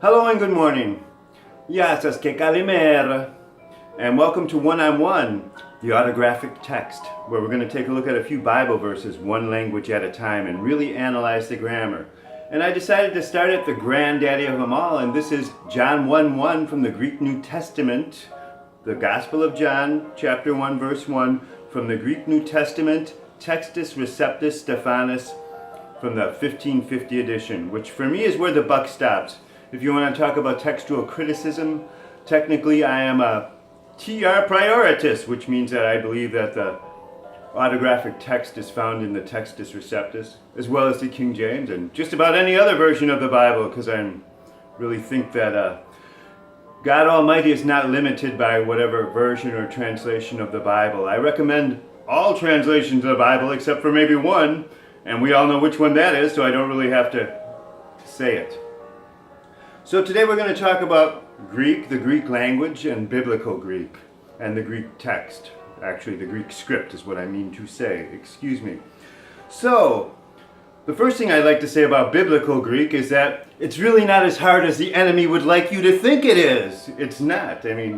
Hello and good morning. Γεια σας και καλημέρα. And welcome to One on One, the autographic text, where we're going to take a look at a few Bible verses, one language at a time, and really analyze the grammar. And I decided to start at the granddaddy of them all, and this is John 1:1 from the Greek New Testament, the Gospel of John, chapter 1, verse 1, from the Greek New Testament, Textus Receptus Stephanus, from the 1550 edition, which for me is where the buck stops. If you want to talk about textual criticism, technically I am a TR prioritist, which means that I believe that the autographic text is found in the Textus Receptus, as well as the King James, and just about any other version of the Bible, because I really think that God Almighty is not limited by whatever version or translation of the Bible. I recommend all translations of the Bible except for maybe one, and we all know which one that is, so I don't really have to say it. So today we're going to talk about Greek, the Greek language, and biblical Greek, and the Greek text. Actually, the Greek script is what I mean to say. Excuse me. So, the first thing I'd like to say about biblical Greek is that it's really not as hard as the enemy would like you to think it is. It's not. I mean,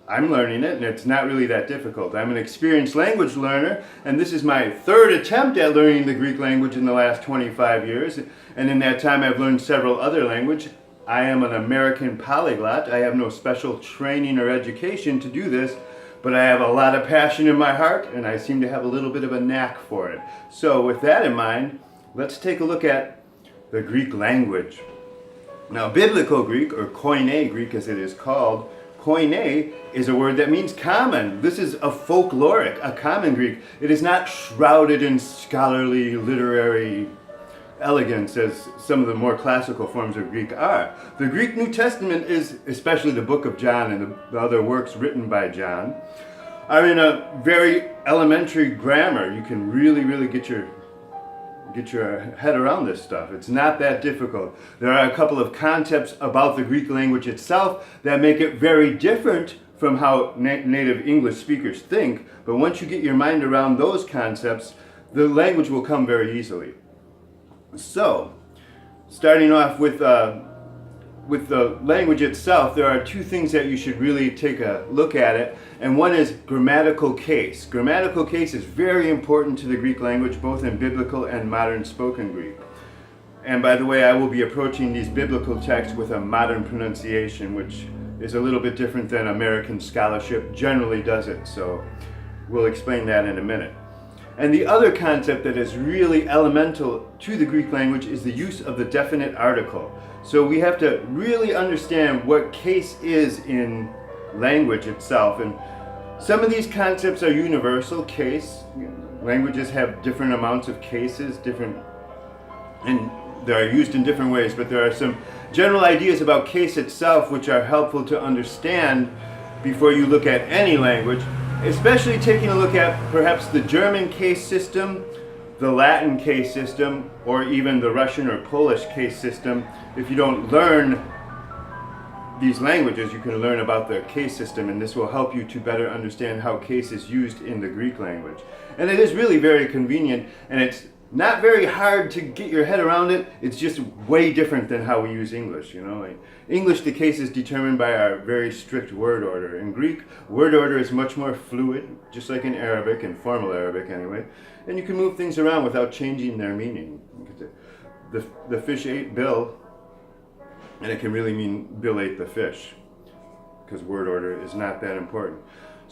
I'm learning it, and it's not really that difficult. I'm an experienced language learner, and this is my third attempt at learning the Greek language in the last 25 years. And in that time, I've learned several other languages. I am an American polyglot. I have no special training or education to do this, but I have a lot of passion in my heart, and I seem to have a little bit of a knack for it. So with that in mind, let's take a look at the Greek language. Now, biblical Greek, or Koine Greek as it is called, Koine is a word that means common. This is a folkloric, a common Greek. It is not shrouded in scholarly, literary elegance as some of the more classical forms of Greek are. The Greek New Testament is, especially the book of John and the other works written by John, are in a very elementary grammar. You can really get your head around this stuff. It's not that difficult. There are a couple of concepts about the Greek language itself that make it very different from how native English speakers think, but once you get your mind around those concepts, the language will come very easily. So, starting off with the language itself, there are two things that you should really take a look at it, and one is grammatical case. Grammatical case is very important to the Greek language, both in biblical and modern spoken Greek. And by the way, I will be approaching these biblical texts with a modern pronunciation, which is a little bit different than American scholarship generally does it, so we'll explain that in a minute. And the other concept that is really elemental to the Greek language is the use of the definite article. So we have to really understand what case is in language itself. And some of these concepts are universal. Case, languages have different amounts of cases, and they are used in different ways, but there are some general ideas about case itself which are helpful to understand before you look at any language. Especially taking a look at perhaps the German case system, the Latin case system, or even the Russian or Polish case system. If you don't learn these languages, you can learn about the case system, and this will help you to better understand how case is used in the Greek language. And it is really very convenient, and it's not very hard to get your head around it. It's just way different than how we use English, you know. Like English, the case is determined by our very strict word order. In Greek, word order is much more fluid, just like in Arabic, in formal Arabic anyway. And you can move things around without changing their meaning. The fish ate Bill, and it can really mean Bill ate the fish, because word order is not that important.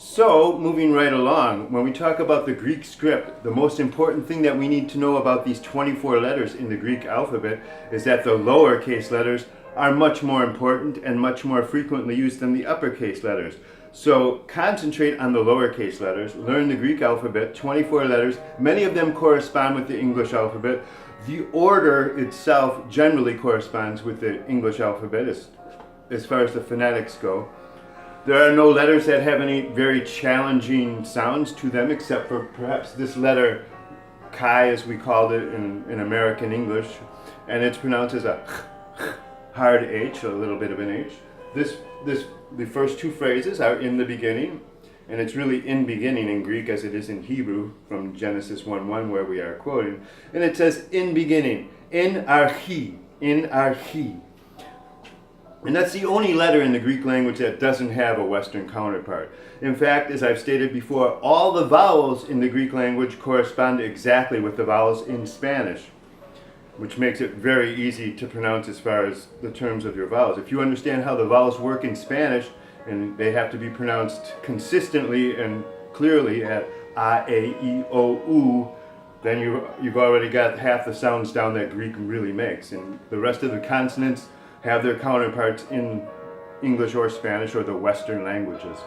So, moving right along, when we talk about the Greek script, the most important thing that we need to know about these 24 letters in the Greek alphabet is that the lowercase letters are much more important and much more frequently used than the uppercase letters. So, concentrate on the lowercase letters, learn the Greek alphabet, 24 letters, many of them correspond with the English alphabet. The order itself generally corresponds with the English alphabet as far as the phonetics go. There are no letters that have any very challenging sounds to them, except for perhaps this letter, chi as we called it in American English, and it's pronounced as a hard H, a little bit of an H. The first two phrases are in the beginning, and it's really in beginning in Greek as it is in Hebrew from Genesis 1:1 where we are quoting, and it says in beginning, in archi, And that's the only letter in the Greek language that doesn't have a Western counterpart. In fact, as I've stated before, all the vowels in the Greek language correspond exactly with the vowels in Spanish, which makes it very easy to pronounce as far as the terms of your vowels. If you understand how the vowels work in Spanish, and they have to be pronounced consistently and clearly at A, E, I, O, U, then you've already got half the sounds down that Greek really makes. And the rest of the consonants have their counterparts in English or Spanish or the Western languages.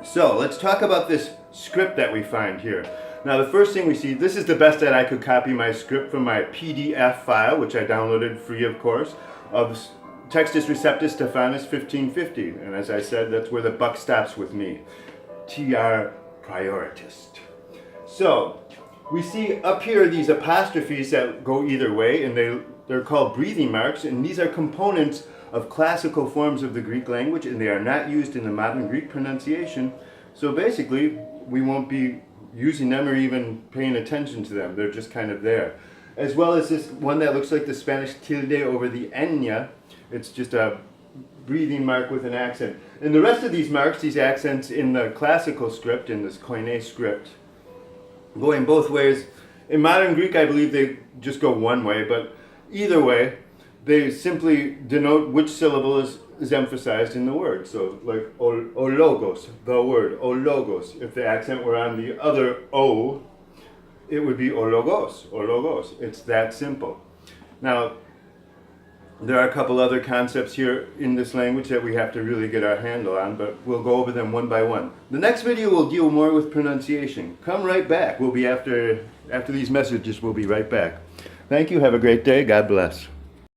So let's talk about this script that we find here. Now the first thing we see, this is the best that I could copy my script from my PDF file, which I downloaded free of course, of Textus Receptus Stephanus 1550. And as I said, that's where the buck stops with me. TR Prioritist. So we see up here these apostrophes that go either way, and they're called breathing marks, and these are components of classical forms of the Greek language, and they are not used in the modern Greek pronunciation. So basically, we won't be using them or even paying attention to them. They're just kind of there. As well as this one that looks like the Spanish tilde over the ñ. It's just a breathing mark with an accent. And the rest of these marks, these accents in the classical script, in this Koine script, going both ways. In modern Greek, I believe they just go one way, but either way, they simply denote which syllable is emphasized in the word. So like o logos, the word, o logos. If the accent were on the other O, it would be o logos, o logos. It's that simple. Now, there are a couple other concepts here in this language that we have to really get our handle on, but we'll go over them one by one. The next video will deal more with pronunciation. Come right back. We'll be after these messages, we'll be right back. Thank you. Have a great day. God bless.